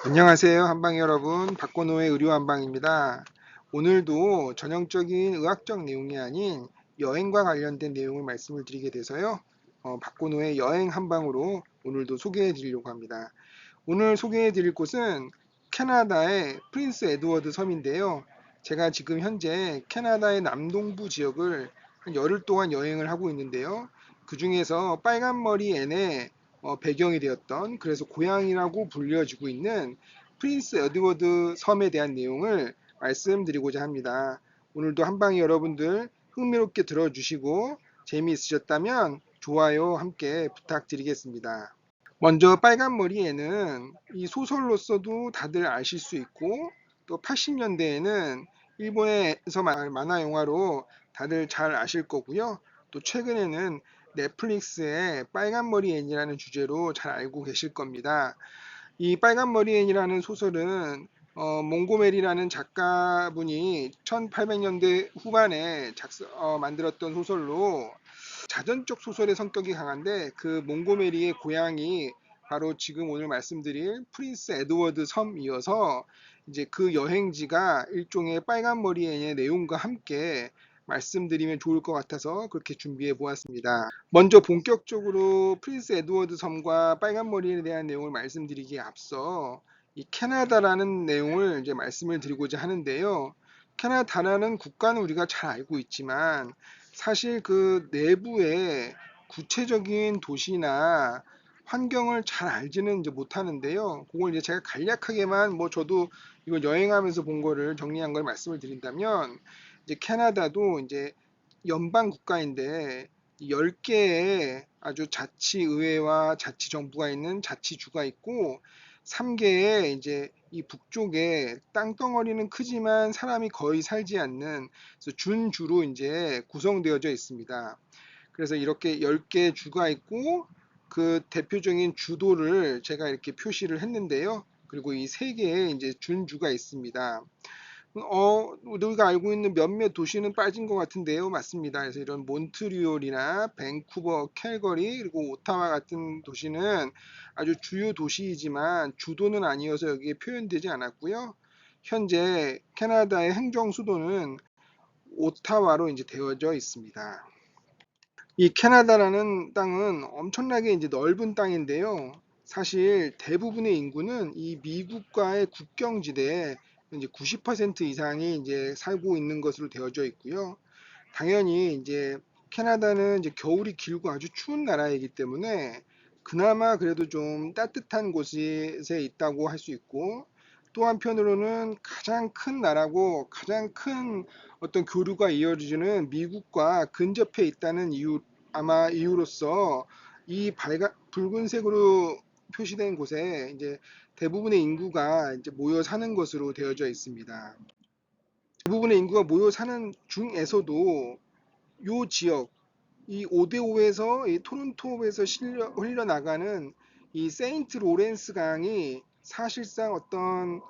안녕하세요, 한방 여러분. 박건호의 의료 한방입니다. 오늘도 전형적인 의학적 내용이 아닌 여행과 관련된 내용을 말씀을 드리게 돼서요. 박건호의 여행 한방으로 오늘도 소개해 드리려고 합니다. 오늘 소개해 드릴 곳은 캐나다의 프린스 에드워드 섬인데요. 제가 지금 현재 캐나다의 남동부 지역을 한 열흘 동안 여행을 하고 있는데요. 그 중에서 빨간머리 앤의 배경이 되었던, 그래서 고향이라고 불려지고 있는 프린스 에드워드 섬에 대한 내용을 말씀드리고자 합니다. 오늘도 한방에 여러분들 흥미롭게 들어주시고 재미있으셨다면 좋아요 함께 부탁드리겠습니다. 먼저 빨간 머리에는 이 소설로서도 다들 아실 수 있고, 또 80년대에는 일본에서 만화 영화로 다들 잘 아실 거고요. 또 최근에는 넷플릭스의 빨간 머리 앤이라는 주제로 잘 알고 계실 겁니다. 이 빨간 머리 앤이라는 소설은 몽고메리라는 작가분이 1800년대 후반에 만들었던 소설로 자전적 소설의 성격이 강한데, 그 몽고메리의 고향이 바로 지금 오늘 말씀드릴 프린스 에드워드 섬이어서 이제 그 여행지가 일종의 빨간 머리의 내용과 함께 말씀드리면 좋을 것 같아서 그렇게 준비해 보았습니다. 먼저 본격적으로 프린스 에드워드 섬과 빨간 머리에 대한 내용을 말씀드리기에 앞서 이 캐나다라는 내용을 이제 말씀을 드리고자 하는데요. 캐나다라는 국가는 우리가 잘 알고 있지만 사실 그 내부의 구체적인 도시나 환경을 잘 알지는 이제 못하는데요. 그걸 이제 제가 간략하게만 저도 이걸 여행하면서 본 거를 정리한 걸 말씀을 드린다면, 이제 캐나다도 이제 연방 국가인데 10개의 아주 자치의회와 자치정부가 있는 자치주가 있고, 3개의 이제 이 북쪽에 땅덩어리는 크지만 사람이 거의 살지 않는, 그래서 준주로 이제 구성되어져 있습니다. 그래서 이렇게 10개 주가 있고, 그 대표적인 주도를 제가 이렇게 표시를 했는데요. 그리고 이 3개의 이제 준주가 있습니다. 우리가 알고 있는 몇몇 도시는 빠진 것 같은데요. 맞습니다. 그래서 이런 몬트리올이나 밴쿠버, 캘거리, 그리고 오타와 같은 도시는 아주 주요 도시이지만 주도는 아니어서 여기에 표현되지 않았고요. 현재 캐나다의 행정 수도는 오타와로 이제 되어져 있습니다. 이 캐나다라는 땅은 엄청나게 이제 넓은 땅인데요. 사실 대부분의 인구는 이 미국과의 국경지대에 이제 90% 이상이 이제 살고 있는 것으로 되어져 있고요. 당연히 이제 캐나다는 이제 겨울이 길고 아주 추운 나라이기 때문에 그나마 그래도 좀 따뜻한 곳에 있다고 할 수 있고, 또 한편으로는 가장 큰 나라고 가장 큰 어떤 교류가 이어지는 미국과 근접해 있다는 이유로서 이 붉은색으로 표시된 곳에 이제 대부분의 인구가 이제 모여 사는 것으로 되어져 있습니다. 대부분의 인구가 모여 사는 중에서도 요 지역, 이 5대5에서 이 토론토에서 흘려나가는 이 세인트 로렌스 강이 사실상 어떤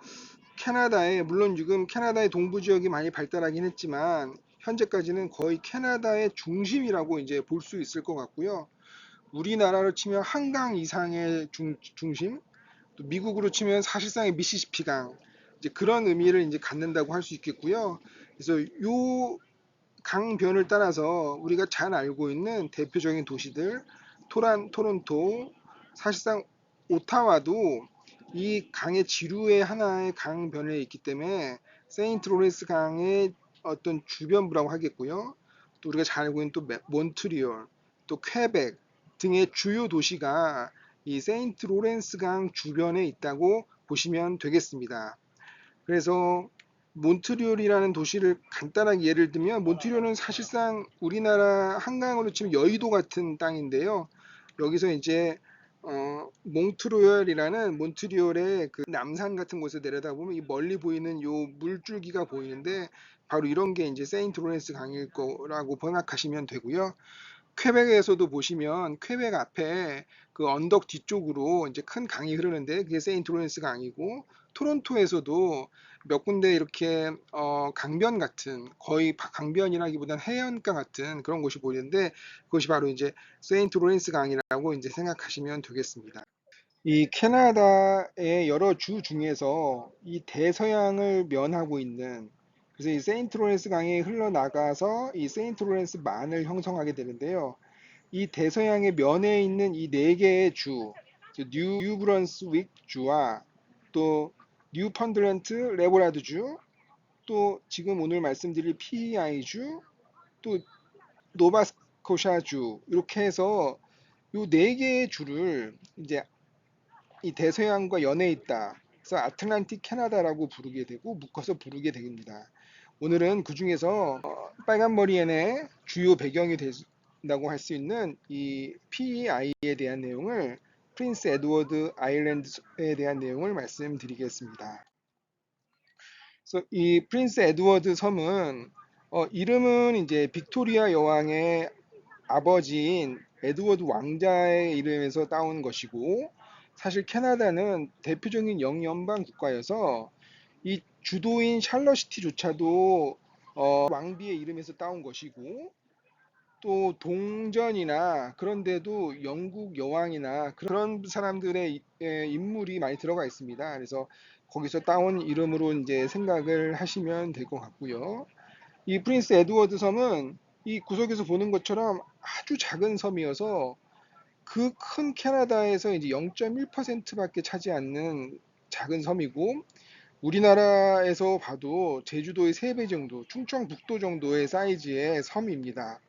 캐나다의, 물론 지금 캐나다의 동부 지역이 많이 발달하긴 했지만 현재까지는 거의 캐나다의 중심이라고 이제 볼 수 있을 것 같고요. 우리나라로 치면 한강 이상의 중심, 또 미국으로 치면 사실상의 미시시피강, 이제 그런 의미를 이제 갖는다고 할 수 있겠고요. 그래서 요 강변을 따라서 우리가 잘 알고 있는 대표적인 도시들, 토론토, 사실상 오타와도 이 강의 지류의 하나의 강변에 있기 때문에 세인트 로렌스 강의 어떤 주변부라고 하겠고요. 또 우리가 잘 알고 있는 또 몬트리올, 또 퀘벡 등의 주요 도시가 이 세인트 로렌스 강 주변에 있다고 보시면 되겠습니다. 그래서 몬트리올이라는 도시를 간단하게 예를 들면, 몬트리올은 사실상 우리나라 한강으로 치면 여의도 같은 땅인데요. 여기서 이제 몽트리올이라는 몬트리올의 그 남산 같은 곳에 내려다보면 이 멀리 보이는 요 물줄기가 보이는데, 바로 이런 게 이제 세인트 로렌스 강일 거라고 생각하시면 되고요. 퀘벡에서도 보시면 퀘벡 앞에 그 언덕 뒤쪽으로 이제 큰 강이 흐르는데 그게 세인트 로렌스 강이고, 토론토에서도 몇 군데 이렇게 강변 같은, 거의 강변이라기보다는 해안가 같은 그런 곳이 보이는데, 그것이 바로 이제 세인트 로렌스 강이라고 이제 생각하시면 되겠습니다. 이 캐나다의 여러 주 중에서 이 대서양을 면하고 있는, 그래서 이 세인트 로렌스 강이 흘러나가서 이 세인트 로렌스 만을 형성하게 되는데요. 이 대서양의 면에 있는 이 네 개의 주, 뉴 브런스윅 주와 또 뉴펀드랜트 레보라드 주, 또 지금 오늘 말씀드릴 PEI 주, 또 노바스코샤 주, 이렇게 해서 이 네 개의 주를 이제 이 대서양과 연해 있다. 그래서 아틀란틱 캐나다라고 부르게 되고 묶어서 부르게 됩니다. 오늘은 그 중에서 빨간 머리엔의 주요 배경이 된다고 할 수 있는 이 PEI에 대한 내용을, 프린스 에드워드 아일랜드에 대한 내용을 말씀드리겠습니다. 그래서 이 프린스 에드워드 섬은 이름은 이제 빅토리아 여왕의 아버지인 에드워드 왕자의 이름에서 따온 것이고, 사실 캐나다는 대표적인 영연방 국가여서 이 주도인 샬럿시티조차도 왕비의 이름에서 따온 것이고, 또 동전이나 그런 데도 영국 여왕이나 그런 사람들의 인물이 많이 들어가 있습니다. 그래서 거기서 따온 이름으로 이제 생각을 하시면 될 것 같고요. 이 프린스 에드워드 섬은 이 구석에서 보는 것처럼 아주 작은 섬이어서 그 큰 캐나다에서 이제 0.1%밖에 차지 않는 작은 섬이고, 우리나라에서 봐도 제주도의 3배 정도, 충청북도 정도의 사이즈의 섬입니다.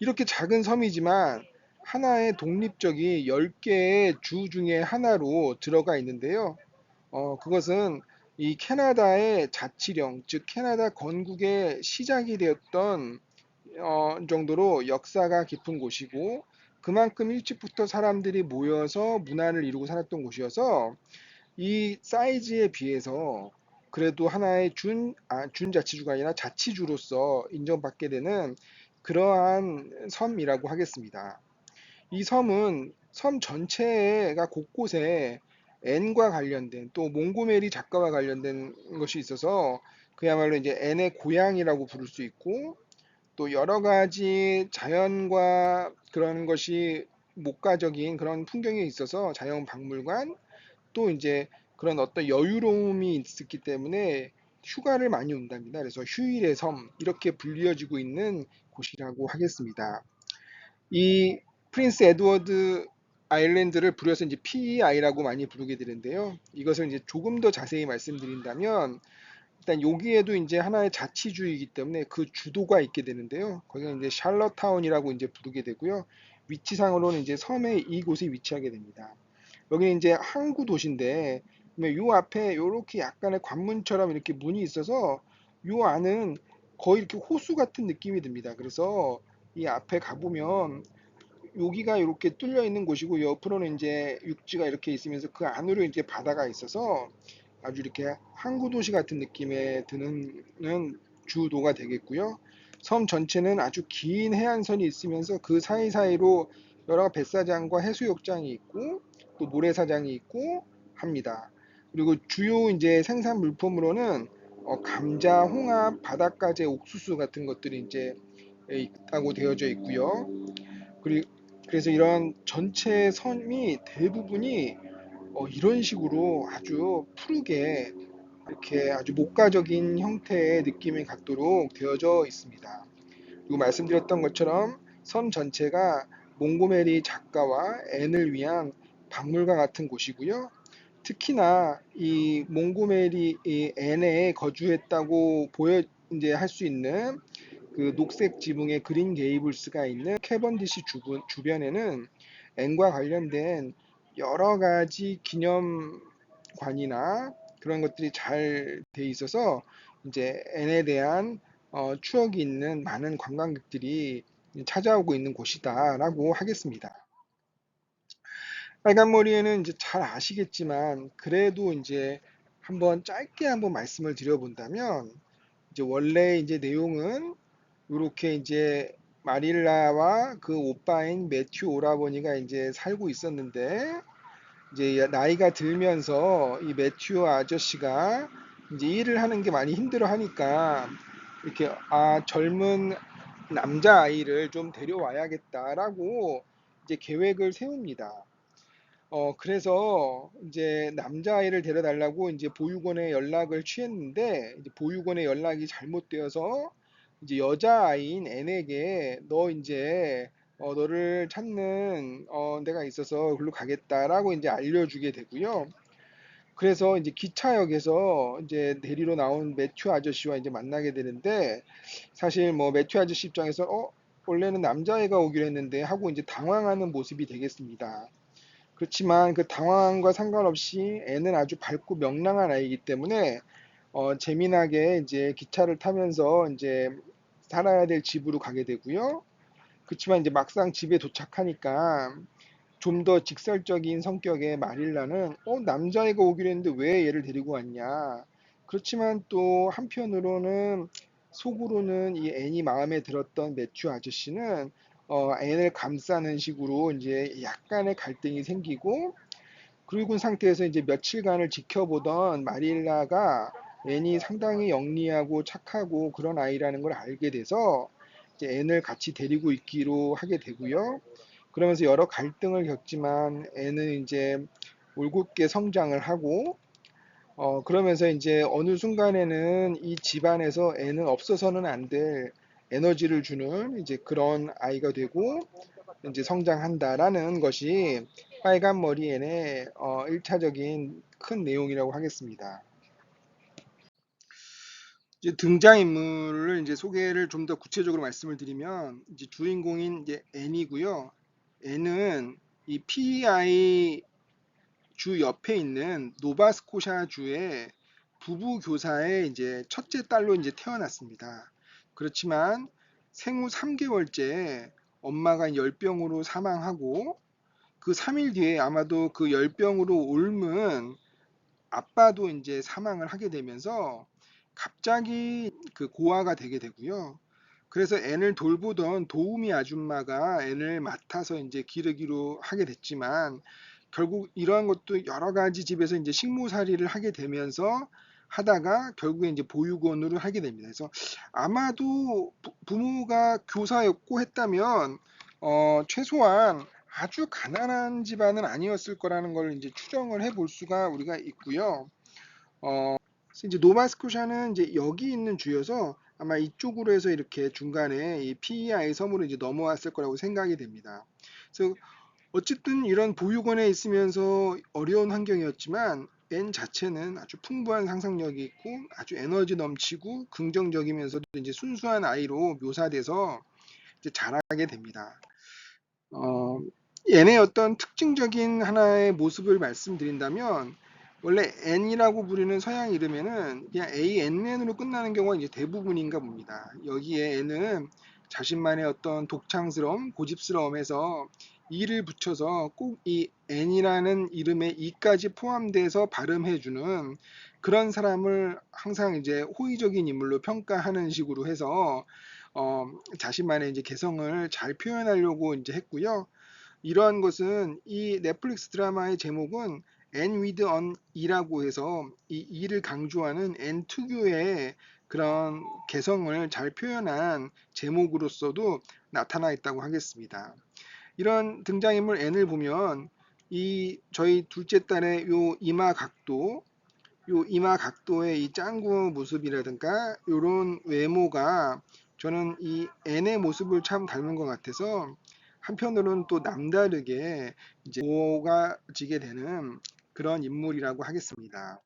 이렇게 작은 섬이지만 하나의 독립적인 10개의 주 중에 하나로 들어가 있는데요. 그것은 이 캐나다의 자치령, 즉 캐나다 건국의 시작이 되었던 정도로 역사가 깊은 곳이고, 그만큼 일찍부터 사람들이 모여서 문화를 이루고 살았던 곳이어서 이 사이즈에 비해서 그래도 하나의 준자치주가 아니라 자치주로서 인정받게 되는 그러한 섬이라고 하겠습니다. 이 섬은 섬 전체가 곳곳에 앤과 관련된, 또 몽고메리 작가와 관련된 것이 있어서 그야말로 이제 앤의 고향이라고 부를 수 있고, 또 여러 가지 자연과 그런 것이 목가적인 그런 풍경이 있어서 자연 박물관, 또 이제 그런 어떤 여유로움이 있었기 때문에 휴가를 많이 온답니다. 그래서 휴일의 섬 이렇게 불리어지고 있는 곳이라고 하겠습니다. 이 프린스 에드워드 아일랜드를 부려서 이제 PEI라고 많이 부르게 되는데요. 이것을 이제 조금 더 자세히 말씀드린다면, 일단 여기에도 이제 하나의 자치주이기 때문에 그 주도가 있게 되는데요. 거기는 이제 샬럿타운이라고 이제 부르게 되고요. 위치상으로는 이제 섬의 이곳에 위치하게 됩니다. 여기는 이제 항구 도시인데, 요 앞에 이렇게 약간의 관문처럼 이렇게 문이 있어서 요 안은 거의 이렇게 호수 같은 느낌이 듭니다. 그래서 이 앞에 가보면 여기가 이렇게 뚫려 있는 곳이고, 옆으로는 이제 육지가 이렇게 있으면서 그 안으로 이제 바다가 있어서 아주 이렇게 항구 도시 같은 느낌에 드는 주도가 되겠고요. 섬 전체는 아주 긴 해안선이 있으면서 그 사이사이로 여러 뱃사장과 해수욕장이 있고, 또 모래사장이 있고 합니다. 그리고 주요 이제 생산 물품으로는 감자, 홍합, 바닷가재, 옥수수 같은 것들이 이제 있다고 되어져 있고요. 그리고 그래서 이런 전체 섬이 대부분이 이런 식으로 아주 푸르게 이렇게 아주 목가적인 형태의 느낌이 갖도록 되어져 있습니다. 그리고 말씀드렸던 것처럼 섬 전체가 몽고메리 작가와 앤을 위한 박물관 같은 곳이고요. 특히나 이 몽고메리 이 앤에 거주했다고 보여 이제 할 수 있는 그 녹색 지붕의 그린 게이블스가 있는 캐번디시 주변에는 앤과 관련된 여러 가지 기념관이나 그런 것들이 잘 돼 있어서 이제 앤에 대한 추억이 있는 많은 관광객들이 찾아오고 있는 곳이다라고 하겠습니다. 빨간머리에는 이제 잘 아시겠지만 그래도 이제 한번 짧게 한번 말씀을 드려본다면, 이제 원래 이제 내용은 이렇게 이제 마릴라와 그 오빠인 매튜 오라버니가 이제 살고 있었는데, 이제 나이가 들면서 이 매튜 아저씨가 이제 일을 하는 게 많이 힘들어 하니까 이렇게 젊은 남자 아이를 좀 데려와야겠다라고 이제 계획을 세웁니다. 그래서 이제 남자아이를 데려달라고 이제 보육원에 연락을 취했는데, 이제 보육원에 연락이 잘못되어서 이제 여자아이인 N에게 너 이제 너를 찾는 데가 있어서 글로 가겠다라고 이제 알려주게 되고요. 그래서 이제 기차역에서 이제 데리러 나온 매튜 아저씨와 이제 만나게 되는데, 사실 뭐 매튜 아저씨 입장에서 원래는 남자애가 오기로 했는데 하고 이제 당황하는 모습이 되겠습니다. 그렇지만 그 당황함과 상관없이 애는 아주 밝고 명랑한 아이이기 때문에 재미나게 이제 기차를 타면서 이제 살아야 될 집으로 가게 되고요. 그렇지만 이제 막상 집에 도착하니까 좀 더 직설적인 성격의 마릴라는 남자애가 오기로 했는데 왜 얘를 데리고 왔냐. 그렇지만 또 한편으로는 속으로는 이 앤이 마음에 들었던 매튜 아저씨는 앤을 감싸는 식으로 이제 약간의 갈등이 생기고, 그리고 상태에서 이제 며칠간을 지켜보던 마릴라가 앤이 상당히 영리하고 착하고 그런 아이라는 걸 알게 돼서 이제 앤을 같이 데리고 있기로 하게 되고요. 그러면서 여러 갈등을 겪지만 애는 이제 올곧게 성장을 하고, 그러면서 이제 어느 순간에는 이 집안에서 애는 없어서는 안 될 에너지를 주는 이제 그런 아이가 되고 이제 성장한다라는 것이 빨간 머리 앤의 1차적인 큰 내용이라고 하겠습니다. 이제 등장인물을 이제 소개를 좀 더 구체적으로 말씀을 드리면, 이제 주인공인 이제 앤이고요. 앤은 이 PEI 주 옆에 있는 노바스코샤 주의 부부 교사의 이제 첫째 딸로 이제 태어났습니다. 그렇지만 생후 3개월째 엄마가 열병으로 사망하고, 그 3일 뒤에 아마도 그 열병으로 옮은 아빠도 이제 사망을 하게 되면서 갑자기 그 고아가 되게 되고요. 그래서 앤을 돌보던 도우미 아줌마가 앤을 맡아서 이제 기르기로 하게 됐지만, 결국 이러한 것도 여러 가지 집에서 이제 식모살이를 하게 되면서 하다가 결국에 이제 보육원으로 하게 됩니다. 그래서 아마도 부모가 교사였고 했다면 최소한 아주 가난한 집안은 아니었을 거라는 걸 이제 추정을 해볼 수가 우리가 있고요. 그래서 이제 노바스코샤는 이제 여기 있는 주여서 아마 이쪽으로 해서 이렇게 중간에 이 PEI 섬으로 이제 넘어왔을 거라고 생각이 됩니다. 그래서 어쨌든 이런 보육원에 있으면서 어려운 환경이었지만 앤 자체는 아주 풍부한 상상력이 있고 아주 에너지 넘치고 긍정적이면서도 이제 순수한 아이로 묘사돼서 이제 자라게 됩니다. 어, 앤의 어떤 특징적인 하나의 모습을 말씀드린다면, 원래 N이라고 부르는 서양 이름에는 그냥 ANN으로 끝나는 경우가 이제 대부분인가 봅니다. 여기에 N은 자신만의 어떤 독창스러움, 고집스러움에서 E를 붙여서 꼭 이 N이라는 이름에 E까지 포함돼서 발음해주는 그런 사람을 항상 이제 호의적인 인물로 평가하는 식으로 해서 어, 자신만의 이제 개성을 잘 표현하려고 이제 했고요. 이러한 것은 이 넷플릭스 드라마의 제목은 N with an E라고 해서 이 E를 강조하는 N 특유의 그런 개성을 잘 표현한 제목으로서도 나타나 있다고 하겠습니다. 이런 등장인물 N을 보면 이 저희 둘째 딸의 요 이마 각도의 이 짱구 모습이라든가 요런 외모가 저는 이 N의 모습을 참 닮은 것 같아서 한편으로는 또 남다르게 이제 오가 지게 되는 그런 인물이라고 하겠습니다.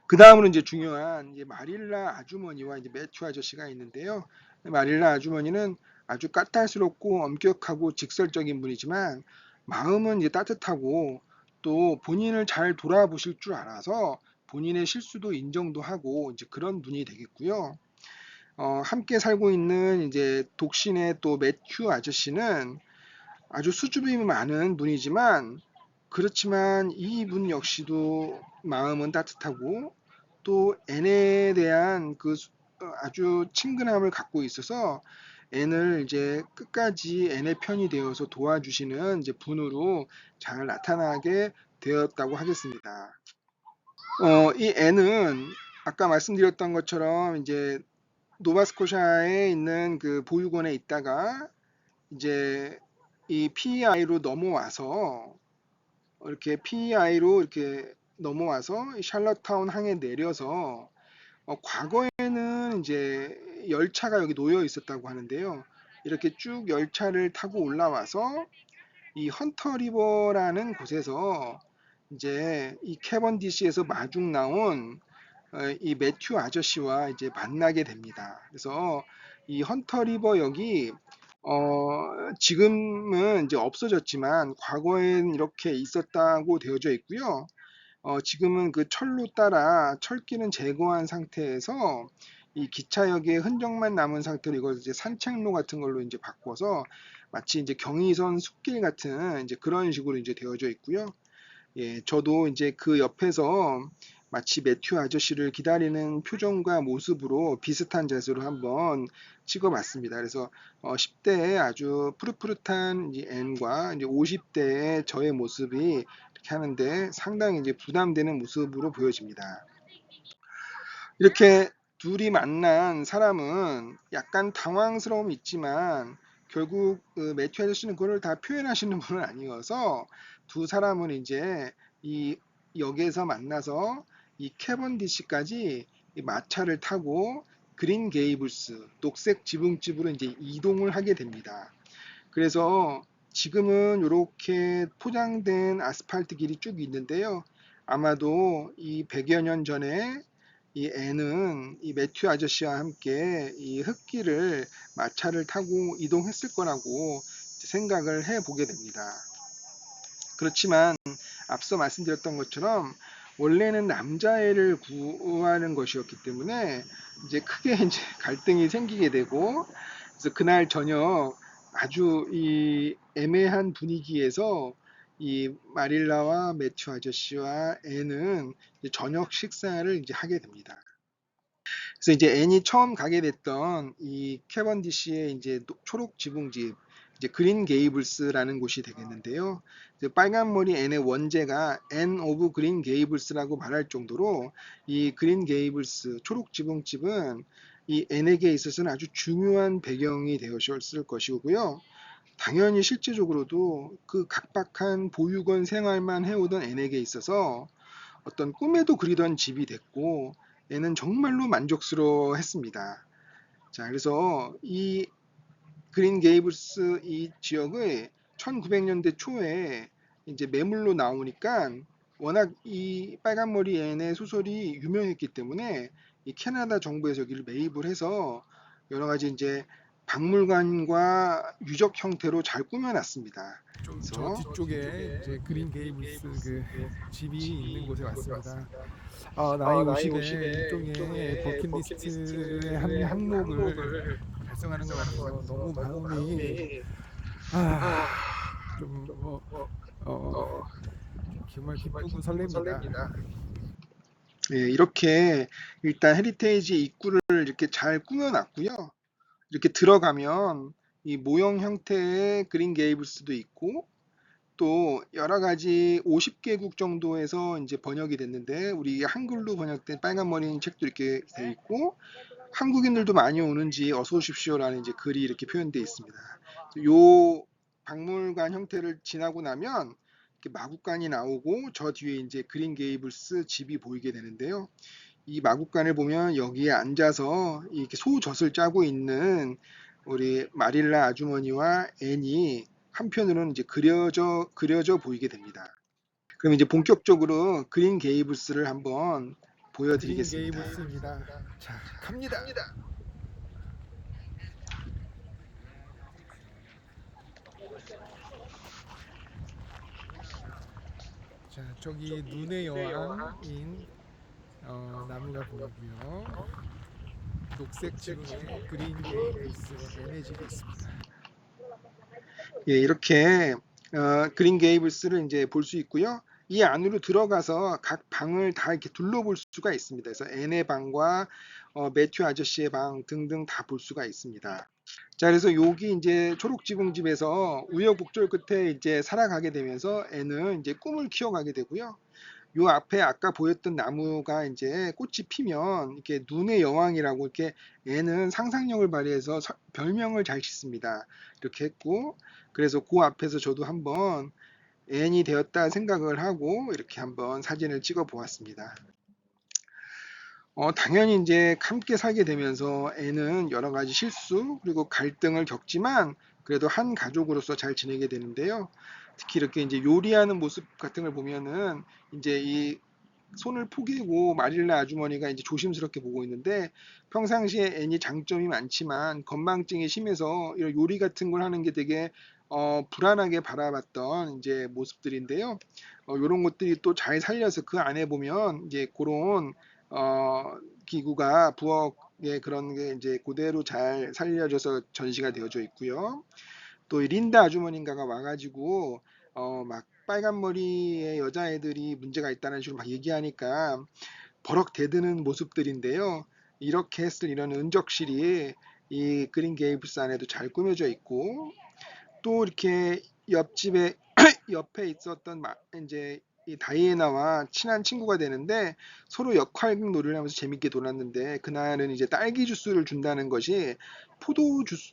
그 다음으로 이제 중요한 이제 마릴라 아주머니와 이제 매튜 아저씨가 있는데요. 마릴라 아주머니는 아주 까탈스럽고 엄격하고 직설적인 분이지만 마음은 이제 따뜻하고 또 본인을 잘 돌아보실 줄 알아서 본인의 실수도 인정도 하고 이제 그런 분이 되겠고요. 함께 살고 있는 이제 독신의 또 매튜 아저씨는 아주 수줍음이 많은 분이지만, 그렇지만 이분 역시도 마음은 따뜻하고 또 앤에 대한 그 아주 친근함을 갖고 있어서 앤을 이제 끝까지 앤의 편이 되어서 도와주시는 이제 분으로 잘 나타나게 되었다고 하겠습니다. 이 앤은 아까 말씀드렸던 것처럼 이제 노바스코샤에 있는 그 보육원에 있다가 이제 이 PEI로 넘어와서 이렇게 PI로 이렇게 넘어와서 샬럿타운 항에 내려서 과거에는 이제 열차가 여기 놓여 있었다고 하는데요. 이렇게 쭉 열차를 타고 올라와서 이 헌터 리버라는 곳에서 이제 이 캐번디시에서 마중 나온 이 매튜 아저씨와 이제 만나게 됩니다. 그래서 이 헌터 리버역이 지금은 이제 없어졌지만 과거엔 이렇게 있었다고 되어져 있고요. 지금은 그 철로 따라 철길은 제거한 상태에서 이 기차역의 흔적만 남은 상태로 이걸 이제 산책로 같은 걸로 이제 바꿔서 마치 이제 경의선 숲길 같은 이제 그런 식으로 이제 되어져 있고요. 예, 저도 이제 그 옆에서 마치 매튜 아저씨를 기다리는 표정과 모습으로 비슷한 자세로 한번 찍어봤습니다. 그래서 10대의 아주 푸릇푸릇한 앤과 이제 50대의 저의 모습이 이렇게 하는데 상당히 이제 부담되는 모습으로 보여집니다. 이렇게 둘이 만난 사람은 약간 당황스러움이 있지만 결국 그 매튜 아저씨는 그걸 다 표현하시는 분은 아니어서 두 사람은 이제 이 역에서 만나서 이 캐번디시까지 이 마차를 타고 그린 게이블스 녹색 지붕집으로 이제 이동을 하게 됩니다. 그래서 지금은 이렇게 포장된 아스팔트 길이 쭉 있는데요. 아마도 이 100여 년 전에 이 앤은 이 매튜 아저씨와 함께 이 흙길을 마차를 타고 이동했을 거라고 생각을 해 보게 됩니다. 그렇지만 앞서 말씀드렸던 것처럼 원래는 남자애를 구하는 것이었기 때문에 이제 크게 이제 갈등이 생기게 되고 그래서 그날 저녁 아주 이 애매한 분위기에서 이 마릴라와 매튜 아저씨와 앤은 저녁 식사를 이제 하게 됩니다. 그래서 이제 앤이 처음 가게 됐던 이 캐번디시의 이제 초록 지붕집, 이제 그린 게이블스라는 곳이 되겠는데요. 빨간 머리 앤의 원제가 앤 오브 그린 게이블스라고 말할 정도로 이 그린 게이블스 초록 지붕집은 이 앤에게 있어서는 아주 중요한 배경이 되었을 것이고요. 당연히 실제적으로도 그 각박한 보육원 생활만 해오던 앤에게 있어서 어떤 꿈에도 그리던 집이 됐고 얘는 정말로 만족스러워했습니다. 자, 그래서 이 그린 게이블스 이 지역의 1900년대 초에 이제 매물로 나오니까 워낙 이 빨간머리 앤의 소설이 유명했기 때문에 이 캐나다 정부에서 여기를 매입을 해서 여러 가지 이제 박물관과 유적 형태로 잘 꾸며놨습니다. 좀 저 그래서 뒤쪽에 이제 그린 게이블스 그 집이 있는 곳에 왔습니다. 나이 50에 일종의 버킷리스트의 한 항목을 달성하는 것 같아서 너무 마음이 아, 좀 뭐, 정말 기쁘고 설렙니다. 예, 이렇게 일단 헤리테이지 입구를 이렇게 잘 꾸며놨고요. 이렇게 들어가면 이 모형 형태의 그린 게이블스도 있고 또 여러 가지 50개국 정도에서 이제 번역이 됐는데 우리 한글로 번역된 빨간 머리 책도 이렇게 돼 있고 한국인들도 많이 오는지 어서 오십시오라는 이제 글이 이렇게 표현되어 있습니다. 요 박물관 형태를 지나고 나면 이렇게 마구간이 나오고 저 뒤에 이제 그린 게이블스 집이 보이게 되는데요. 이 마구간을 보면 여기에 앉아서 이렇게 소젖을 짜고 있는 우리 마릴라 아주머니와 앤이 한편으로는 이제 그려져 보이게 됩니다. 그럼 이제 본격적으로 그린 게이블스를 한번 그린 보여드리겠습니다. 게이블스입니다. 자, 갑니다. 자, 저기 눈의 여왕인 나무가 보이고요. 녹색 지붕에 그린 게이블스 앤의 집이 있습니다. 예, 이렇게 그린 게이블스를 이제 볼 수 있고요. 이 안으로 들어가서 각 방을 다 이렇게 둘러볼 수가 있습니다. 그래서 앤의 방과 매튜 아저씨의 방 등등 다 볼 수가 있습니다. 자, 그래서 여기 이제 초록지붕집에서 우여곡절 끝에 이제 살아가게 되면서 앤은 이제 꿈을 키워가게 되고요. 요 앞에 아까 보였던 나무가 이제 꽃이 피면 이렇게 눈의 여왕이라고 이렇게 앤은 상상력을 발휘해서 별명을 잘 짓습니다. 이렇게 했고 그래서 그 앞에서 저도 한번 앤이 되었다 생각을 하고 이렇게 한번 사진을 찍어 보았습니다. 당연히 이제 함께 살게 되면서 앤은 여러 가지 실수 그리고 갈등을 겪지만 그래도 한 가족으로서 잘 지내게 되는데요. 특히 이렇게 이제 요리하는 모습 같은 걸 보면은 이제 이 손을 포개고 마릴라 아주머니가 이제 조심스럽게 보고 있는데 평상시에 앤이 장점이 많지만 건망증이 심해서 이런 요리 같은 걸 하는 게 되게 불안하게 바라봤던 이제 모습들인데요. 이런 것들이 또 잘 살려서 그 안에 보면 이제 그런 기구가 부엌에 그런 게 이제 그대로 잘 살려져서 전시가 되어져 있고요. 또 린다 아주머니인가가 와가지고 막 빨간 머리의 여자애들이 문제가 있다는 식으로 막 얘기하니까 버럭 대드는 모습들인데요. 이렇게 했을 이런 은적실이 이 그린 게이블스 안에도 잘 꾸며져 있고 또 이렇게 옆집에 옆에 있었던 이제 이 다이애나와 친한 친구가 되는데 서로 역할극 놀이를 하면서 재밌게 놀았는데 그날은 이제 딸기 주스를 준다는 것이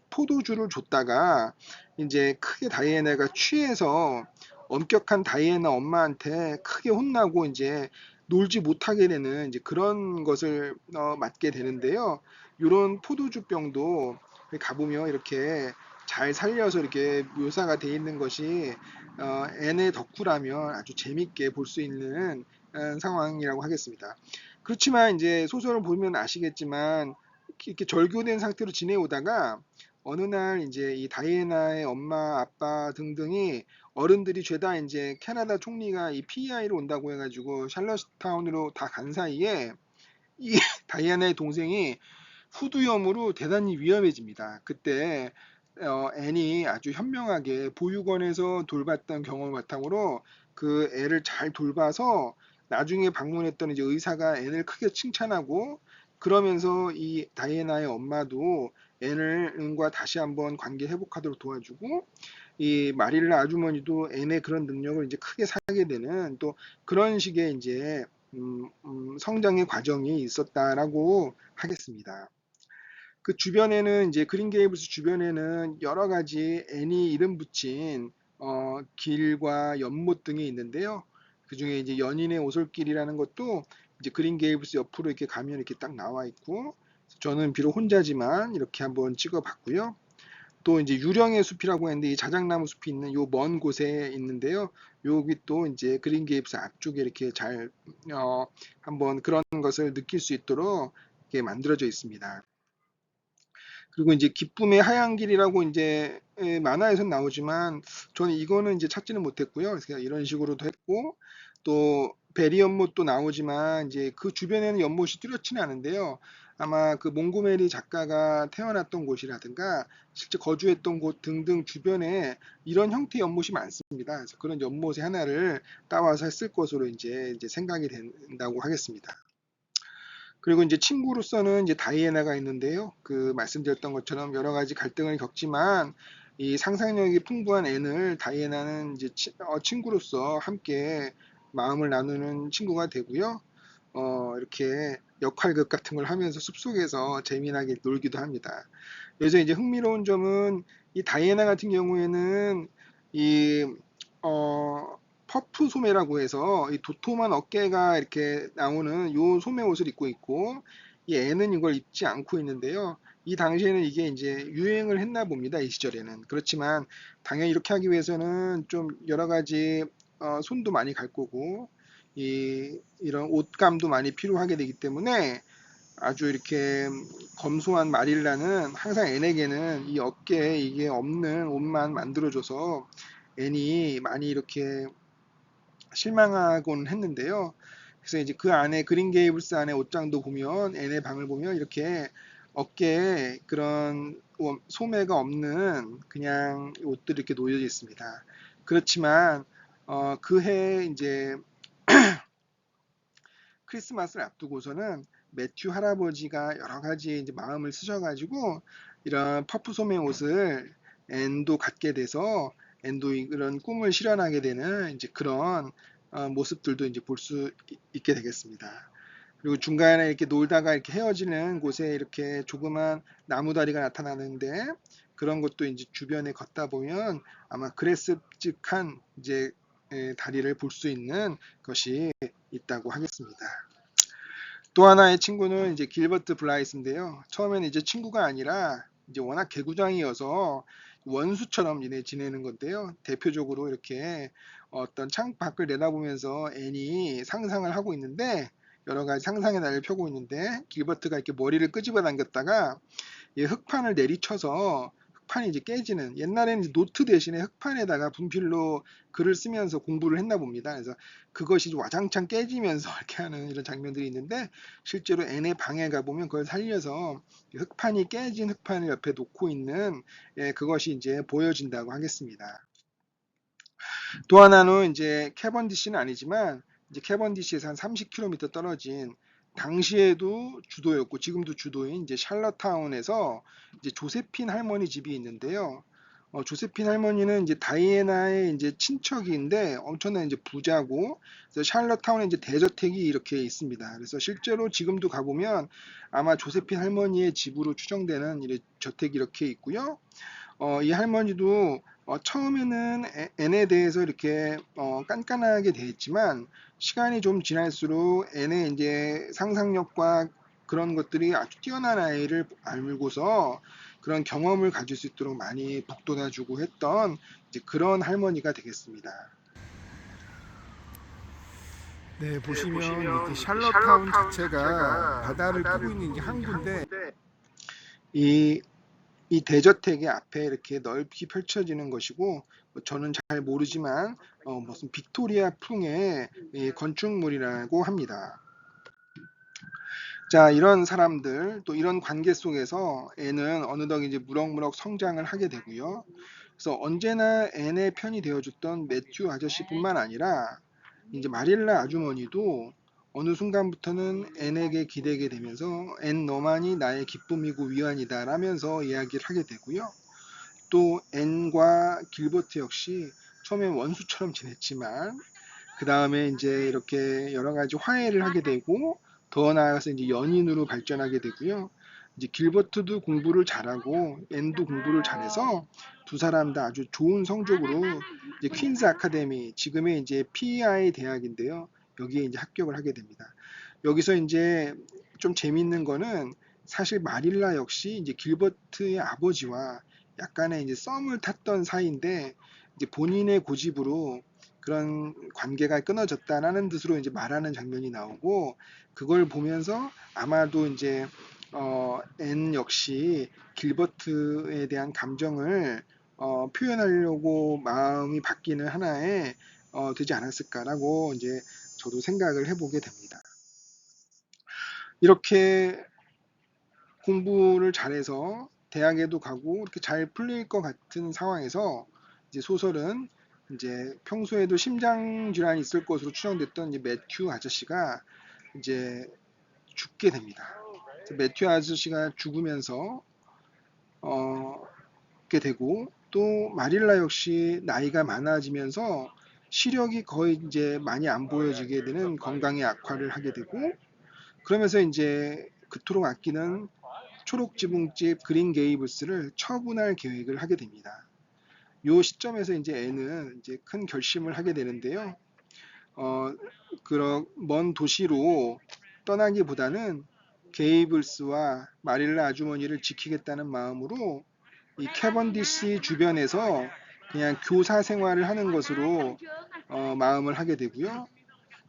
포도주를 줬다가 이제 크게 다이애나가 취해서 엄격한 다이애나 엄마한테 크게 혼나고 이제 놀지 못하게 되는 이제 그런 것을 맞게 되는데요. 이런 포도주병도 가보면 이렇게 잘 살려서 이렇게 묘사가 돼 있는 것이 앤의 덕후라면 아주 재밌게 볼 수 있는 상황이라고 하겠습니다. 그렇지만 이제 소설을 보면 아시겠지만 이렇게 절교된 상태로 지내오다가 어느 날 이제 이 다이애나의 엄마, 아빠 등등이 어른들이 죄다 이제 캐나다 총리가 이 PEI로 온다고 해가지고 샬럿타운으로 다 간 사이에 이 다이애나의 동생이 후두염으로 대단히 위험해집니다. 그때 앤이 아주 현명하게 보육원에서 돌봤던 경험을 바탕으로 그 애를 잘 돌봐서 나중에 방문했던 이제 의사가 앤을 크게 칭찬하고 그러면서 이 다이애나의 엄마도 앤과 다시 한번 관계 회복하도록 도와주고 이 마릴라 아주머니도 앤의 그런 능력을 이제 크게 사게 되는 또 그런 식의 이제 성장의 과정이 있었다라고 하겠습니다. 그 주변에는 이제 그린 게이블스 주변에는 여러 가지 애니 이름 붙인 길과 연못 등이 있는데요. 그 중에 이제 연인의 오솔길이라는 것도 이제 그린 게이블스 옆으로 이렇게 가면 이렇게 딱 나와 있고 저는 비록 혼자지만 이렇게 한번 찍어봤고요. 또 이제 유령의 숲이라고 했는데 이 자작나무 숲이 있는 요 먼 곳에 있는데요. 여기 또 이제 그린 게이블스 앞쪽에 이렇게 잘 한번 그런 것을 느낄 수 있도록 이렇게 만들어져 있습니다. 그리고 이제 기쁨의 하얀 길이라고 이제 만화에선 나오지만 저는 이거는 이제 찾지는 못했고요. 그래서 이런 식으로도 했고 또 베리 연못도 나오지만 이제 그 주변에는 연못이 뚜렷치는 않은데요. 아마 그 몽고메리 작가가 태어났던 곳이라든가 실제 거주했던 곳 등등 주변에 이런 형태의 연못이 많습니다. 그래서 그런 연못의 하나를 따와서 했을 것으로 이제 생각이 된다고 하겠습니다. 그리고 이제 친구로서는 이제 다이애나가 있는데요. 그 말씀드렸던 것처럼 여러 가지 갈등을 겪지만 이 상상력이 풍부한 앤을 다이애나는 이제 친구로서 함께 마음을 나누는 친구가 되고요. 이렇게 역할극 같은 걸 하면서 숲속에서 재미나게 놀기도 합니다. 여기서 이제 흥미로운 점은 이 다이애나 같은 경우에는 이 퍼프 소매라고 해서 이 도톰한 어깨가 이렇게 나오는 요 소매 옷을 입고 있고 이 애는 이걸 입지 않고 있는데요. 이 당시에는 이게 이제 유행을 했나 봅니다. 이 시절에는. 그렇지만 당연히 이렇게 하기 위해서는 좀 여러 가지 손도 많이 갈 거고 이런 옷감도 많이 필요하게 되기 때문에 아주 이렇게 검소한 마릴라는 항상 앤에게는 이 어깨에 이게 없는 옷만 만들어줘서 앤이 많이 이렇게 실망하곤 했는데요. 그래서 이제 그 안에 그린 게이블스 안에 옷장도 보면 앤의 방을 보면 이렇게 어깨에 그런 소매가 없는 그냥 옷들이 이렇게 놓여져 있습니다. 그렇지만 그해 이제 크리스마스를 앞두고서는 매튜 할아버지가 여러 가지 이제 마음을 쓰셔가지고 이런 퍼프 소매 옷을 앤도 갖게 돼서 앤도 이런 꿈을 실현하게 되는 이제 그런 모습들도 이제 볼 수 있게 되겠습니다. 그리고 중간에 이렇게 놀다가 이렇게 헤어지는 곳에 이렇게 조그만 나무다리가 나타나는데 그런 것도 이제 주변에 걷다 보면 아마 그랬습직한 이제 다리를 볼 수 있는 것이 있다고 하겠습니다. 또 하나의 친구는 이제 길버트 블라이스인데요. 처음에는 이제 친구가 아니라 이제 워낙 개구장이어서 원수처럼 지내는 건데요. 대표적으로 이렇게 어떤 창밖을 내다보면서 앤이 상상을 하고 있는데 여러 가지 상상의 날을 펴고 있는데 길버트가 이렇게 머리를 끄집어 당겼다가 이 흙판을 내리쳐서 흙판이 이제 깨지는 옛날에는 이제 노트 대신에 흙판에다가 분필로 글을 쓰면서 공부를 했나 봅니다. 그래서 그것이 와장창 깨지면서 이렇게 하는 이런 장면들이 있는데 실제로 앤의 방에 가보면 그걸 살려서 흙판이 깨진 흙판을 옆에 놓고 있는 그것이 이제 보여진다고 하겠습니다. 또 하나는 이제 캐번디시는 아니지만 이제 캐번디시에서 한 30km 떨어진 당시에도 주도였고 지금도 주도인 이제 샬럿타운에서 이제 조세핀 할머니 집이 있는데요. 조세핀 할머니는 이제 다이애나의 이제 친척인데 엄청난 이제 부자고 그래서 샬럿타운에 이제 대저택이 이렇게 있습니다. 그래서 실제로 지금도 가보면 아마 조세핀 할머니의 집으로 추정되는 저택이 이렇게 있고요. 이 할머니도 처음에는 앤에 대해서 이렇게 깐깐하게 대했지만 시간이 좀 지날수록 앤의 이제 상상력과 그런 것들이 아주 뛰어난 아이를 알고서 그런 경험을 가질 수 있도록 많이 북돋아주고 했던 이제 그런 할머니가 되겠습니다. 네, 보시면 이제 샬럿타운 자체가 바다를 끼고 있는 게 항구인데 이 이 대저택의 앞에 이렇게 넓게 펼쳐지는 것이고 저는 잘 모르지만 무슨 빅토리아 풍의 건축물이라고 합니다. 자, 이런 사람들 또 이런 관계 속에서 앤은 어느덧 이제 무럭무럭 성장을 하게 되고요. 그래서 언제나 앤의 편이 되어줬던 매튜 아저씨뿐만 아니라 이제 마릴라 아주머니도 어느 순간부터는 앤에게 기대게 되면서 앤 너만이 나의 기쁨이고 위안이다 라면서 이야기를 하게 되고요. 또 앤과 길버트 역시 처음에 원수처럼 지냈지만 그 다음에 이제 이렇게 여러 가지 화해를 하게 되고 더 나아가서 이제 연인으로 발전하게 되고요. 이제 길버트도 공부를 잘하고 앤도 공부를 잘해서 두 사람 다 아주 좋은 성적으로 이제 퀸즈 아카데미 지금의 이제 PEI 대학인데요. 여기에 이제 합격을 하게 됩니다. 여기서 이제 좀 재밌는 거는 사실 마릴라 역시 이제 길버트의 아버지와 약간의 이제 썸을 탔던 사이인데 이제 본인의 고집으로 그런 관계가 끊어졌다라는 뜻으로 이제 말하는 장면이 나오고 그걸 보면서 아마도 이제 앤 역시 길버트에 대한 감정을 표현하려고 마음이 바뀌는 하나의 되지 않았을까라고 이제 저도 생각을 해보게 됩니다. 이렇게 공부를 잘해서 대학에도 가고 이렇게 잘 풀릴 것 같은 상황에서 이제 소설은 이제 평소에도 심장 질환이 있을 것으로 추정됐던 이제 매튜 아저씨가 이제 죽게 됩니다. 매튜 아저씨가 죽으면서 게 되고 또 마릴라 역시 나이가 많아지면서 시력이 거의 이제 많이 안 보여지게 되는 건강의 악화를 하게 되고 그러면서 이제 그토록 아끼는 초록 지붕집 그린 게이블스를 처분할 계획을 하게 됩니다. 이 시점에서 이제 앤은 이제 큰 결심을 하게 되는데요. 그런 먼 도시로 떠나기보다는 게이블스와 마릴라 아주머니를 지키겠다는 마음으로 이 캐번디시 주변에서 그냥 교사 생활을 하는 것으로 마음을 하게 되고요.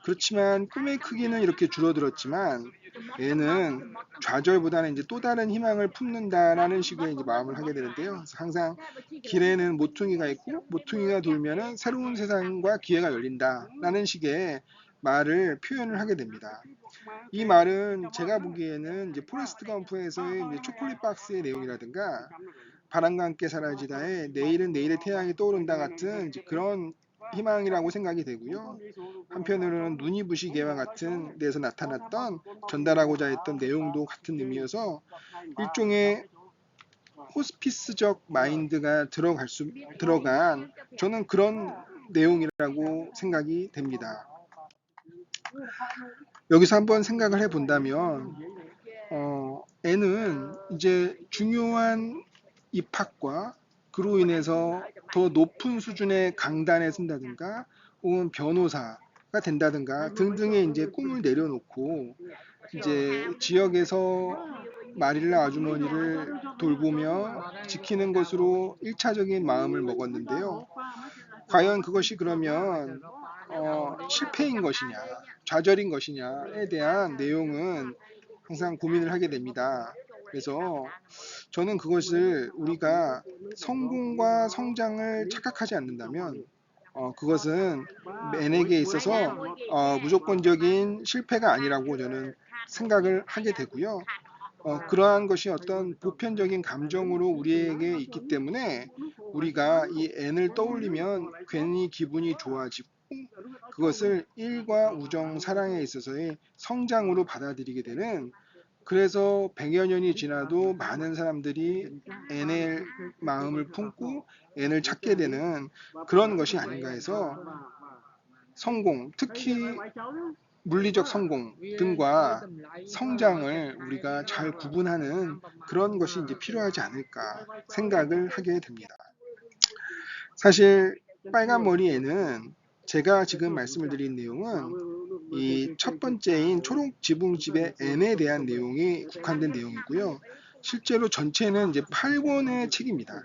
그렇지만 꿈의 크기는 이렇게 줄어들었지만 얘는 좌절보다는 이제 또 다른 희망을 품는다라는 식의 이제 마음을 하게 되는데요. 그래서 항상 길에는 모퉁이가 있고 모퉁이가 돌면은 새로운 세상과 기회가 열린다라는 식의 말을 표현을 하게 됩니다. 이 말은 제가 보기에는 이제 포레스트 검프에서의 이제 초콜릿 박스의 내용이라든가 바람과 함께 사라지다의 내일은 내일의 태양이 떠오른다 같은 이제 그런 희망이라고 생각이 되고요. 한편으로는 눈이 부시게와 같은 데서 나타났던 전달하고자 했던 내용도 같은 의미여서 일종의 호스피스적 마인드가 들어간 저는 그런 내용이라고 생각이 됩니다. 여기서 한번 생각을 해본다면 애는 이제 중요한 입학과 그로 인해서 더 높은 수준의 강단에 쓴다든가 혹은 변호사가 된다든가 등등의 이제 꿈을 내려놓고 이제 지역에서 마릴라 아주머니를 돌보며 지키는 것으로 1차적인 마음을 먹었는데요. 과연 그것이 그러면 실패인 것이냐, 좌절인 것이냐에 대한 내용은 항상 고민을 하게 됩니다. 그래서 저는 그것을 우리가 성공과 성장을 착각하지 않는다면 그것은 맨에게 있어서 무조건적인 실패가 아니라고 저는 생각을 하게 되고요. 그러한 것이 어떤 보편적인 감정으로 우리에게 있기 때문에 우리가 이 N을 떠올리면 괜히 기분이 좋아지고 그것을 일과 우정, 사랑에 있어서의 성장으로 받아들이게 되는, 그래서 100여 년이 지나도 많은 사람들이 N의 마음을 품고 N을 찾게 되는 그런 것이 아닌가 해서 성공, 특히 물리적 성공 등과 성장을 우리가 잘 구분하는 그런 것이 이제 필요하지 않을까 생각을 하게 됩니다. 사실 빨간 머리에는 제가 지금 말씀을 드린 내용은 이 첫 번째인 초록 지붕집의 N에 대한 내용이 국한된 내용이고요. 실제로 전체는 이제 8권의 책입니다.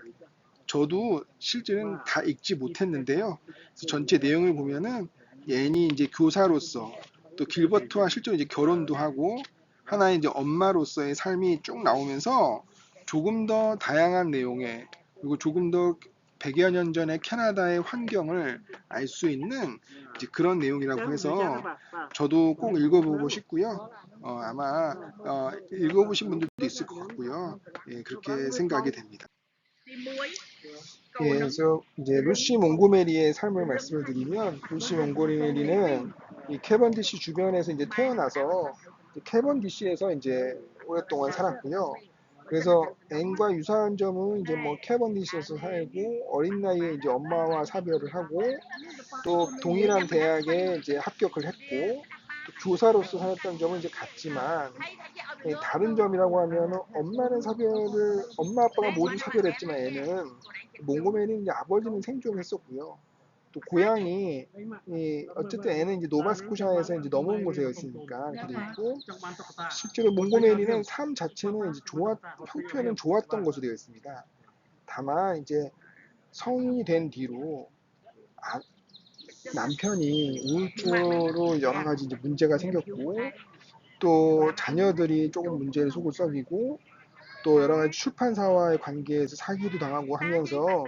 저도 실제는 다 읽지 못했는데요. 그래서 전체 내용을 보면은 N이 이제 교사로서 또 길버트와 실제로 이제 결혼도 하고 하나의 이제 엄마로서의 삶이 쭉 나오면서 조금 더 다양한 내용의, 그리고 조금 더 100여 년 전의 캐나다의 환경을 알 수 있는 이제 그런 내용이라고 해서 저도 꼭 읽어보고 싶고요. 아마 읽어보신 분들도 있을 것 같고요. 예, 그렇게 생각이 됩니다. 예, 그래서 이제 루시 몽고메리의 삶을 말씀을 드리면, 루시 몽고메리는 이 캐번디시 주변에서 이제 태어나서 캐번디시에서 이제 오랫동안 살았고요. 그래서 앤과 유사한 점은 이제 뭐 캐번디시에서 살고 어린 나이에 이제 엄마와 사별을 하고 또 동일한 대학에 이제 합격을 했고 또 교사로서 살았던 점은 이제 같지만, 다른 점이라고 하면 엄마는 사별을, 엄마 아빠가 모두 사별했지만 애는 몽고메리는 이제 아버지는 생존했었고요. 또 고향이 어쨌든 애는 이제 노바스코샤에서 이제 넘어온 곳이었으니까 그리고 실제로 몽고메리는 삶 자체는 이제 형편은 좋았던 것으로 되어 있습니다. 다만 이제 성인이 된 뒤로 남편이 우울증으로 여러 가지 이제 문제가 생겼고 또 자녀들이 조금 문제를 속을 썩이고 또 여러 가지 출판사와의 관계에서 사기도 당하고 하면서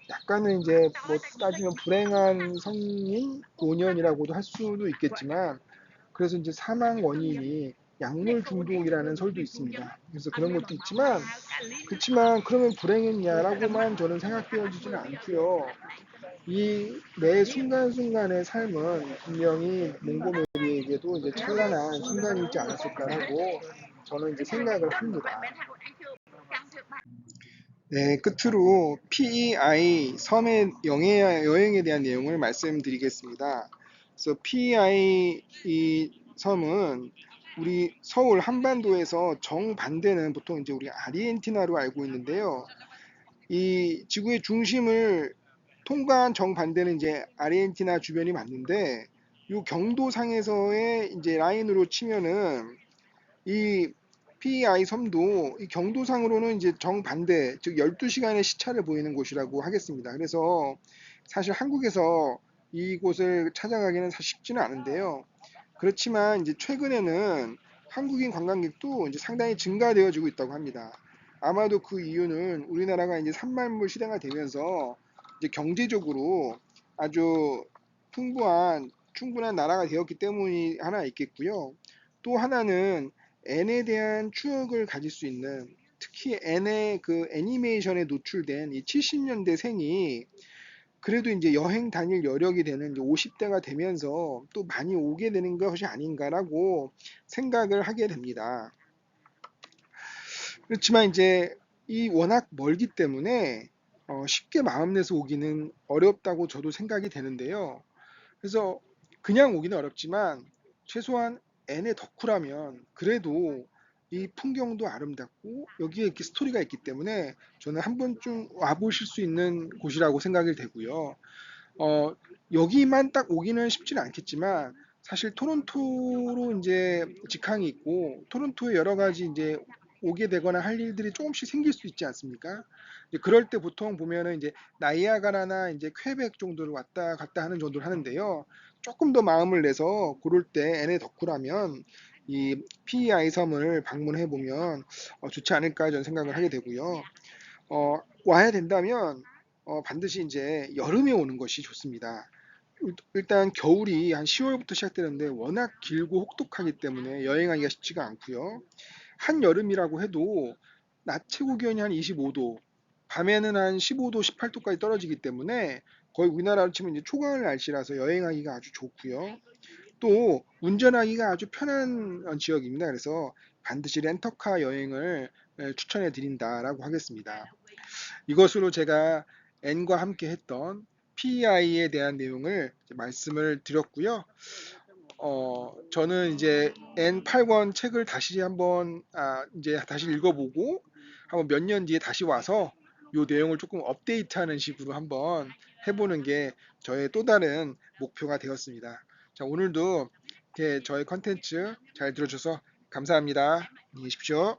약간은 이제 뭐 따지면 불행한 성인 노년이라고도 할 수도 있겠지만, 그래서 이제 사망 원인이 약물 중독이라는 설도 있습니다. 그래서 그런 것도 있지만, 그렇지만 그러면 불행했냐라고만 저는 생각되어지지는 않고요. 이 매 순간순간의 삶은 분명히 몽고메리에게도 이제 찬란한 순간이 있지 않았을까라고 저는 이제 생각을 합니다. 네, 끝으로 PEI 섬의 여행에 대한 내용을 말씀드리겠습니다. 그래서 PEI 이 섬은 우리 서울 한반도에서 정반대는 보통 이제 우리 아르헨티나로 알고 있는데요. 이 지구의 중심을 통과한 정반대는 이제 아르헨티나 주변이 맞는데, 이 경도상에서의 이제 라인으로 치면은 이 PEI 섬도 이 경도상으로는 이제 정반대, 즉 12시간의 시차를 보이는 곳이라고 하겠습니다. 그래서 사실 한국에서 이곳을 찾아가기는 사실 쉽지는 않은데요. 그렇지만 이제 최근에는 한국인 관광객도 이제 상당히 증가되어지고 있다고 합니다. 아마도 그 이유는 우리나라가 이제 3만불 시대가 되면서 이제 경제적으로 아주 충분한 나라가 되었기 때문이 하나 있겠고요. 또 하나는 N에 대한 추억을 가질 수 있는, 특히 N의 그 애니메이션에 노출된 이 70년대 생이 그래도 이제 여행 다닐 여력이 되는 이제 50대가 되면서 또 많이 오게 되는 것이 아닌가라고 생각을 하게 됩니다. 그렇지만 이제 이 워낙 멀기 때문에 쉽게 마음 내서 오기는 어렵다고 저도 생각이 되는데요. 그래서 그냥 오기는 어렵지만 최소한 N의 덕후라면 그래도 이 풍경도 아름답고 여기에 이렇게 스토리가 있기 때문에 저는 한 번쯤 와보실 수 있는 곳이라고 생각이 되고요. 여기만 딱 오기는 쉽지는 않겠지만 사실 토론토로 이제 직항이 있고 토론토에 여러 가지 이제 오게 되거나 할 일들이 조금씩 생길 수 있지 않습니까? 이제 그럴 때 보통 보면은 이제 나이아가라나 이제 퀘벡 정도를 왔다 갔다 하는 정도를 하는데요. 조금 더 마음을 내서 고를 때 NA 덕후라면 이 PEI 섬을 방문해 보면 좋지 않을까 저는 생각을 하게 되고요. 와야 된다면 반드시 이제 여름에 오는 것이 좋습니다. 일단 겨울이 한 10월부터 시작되는데 워낙 길고 혹독하기 때문에 여행하기가 쉽지가 않고요. 한여름이라고 해도 낮 최고 기온이 한 25도, 밤에는 한 15도, 18도까지 떨어지기 때문에 거의 우리나라로 치면 이제 초가을 날씨라서 여행하기가 아주 좋고요. 또 운전하기가 아주 편한 지역입니다. 그래서 반드시 렌터카 여행을 추천해 드린다라고 하겠습니다. 이것으로 제가 N과 함께 했던 PEI에 대한 내용을 말씀을 드렸고요. 저는 이제 N8권 책을 다시 한번 이제 다시 읽어보고 한번 몇 년 뒤에 다시 와서 이 내용을 조금 업데이트하는 식으로 한번 해보는 게 저의 또 다른 목표가 되었습니다. 자, 오늘도 이렇게 저의 컨텐츠 잘 들어주셔서 감사합니다. 안녕히 계십시오.